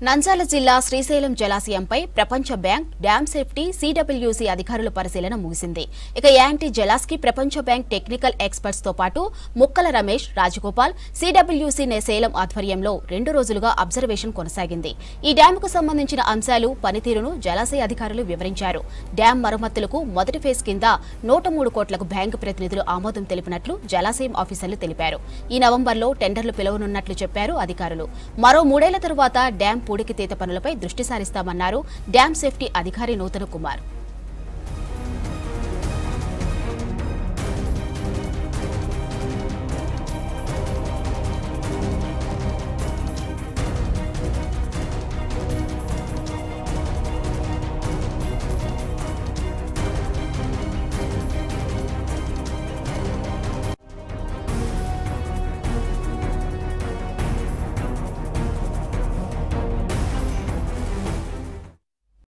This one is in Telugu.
నంద్యాల జిల్లా శ్రీశైలం జలాశయంపై ప్రపంచ బ్యాంక్, డ్యామ్ సేఫ్టీ, సిడబ్ల్యూసీ అధికారుల పరిశీలన ముగిసింది. ఇక యాంటీ జలాస్కి ప్రపంచ బ్యాంక్ టెక్నికల్ ఎక్స్పర్ట్స్ తో పాటు ముక్కల రమేష్, రాజగోపాల్, సిడబ్ల్యూసీ సేలం ఆధ్వర్యంలో 2 రోజులుగా అబ్జర్వేషన్ కొనసాగింది. ఈ డ్యాంకు సంబంధించిన అంశాలు, పనితీరును జలాశయ అధికారులు వివరించారు. డ్యాం మరమ్మతులకు మొదటి ఫేజ్ కింద 103 కోట్లకు బ్యాంకు ప్రతినిధులు ఆమోదం తెలిపినట్లు జలాశయం ఆఫీసర్లు తెలిపారు. ఈ నవంబర్లో టెండర్లు పిలవనున్నట్లు చెప్పారు అధికారులు. మరో 3 ఏళ్ల తరువాత డ్యాం పూడికితీత పనులపై దృష్టి సారిస్తామన్నారు డ్యామ్ సేఫ్టీ అధికారి నూతన కుమార్.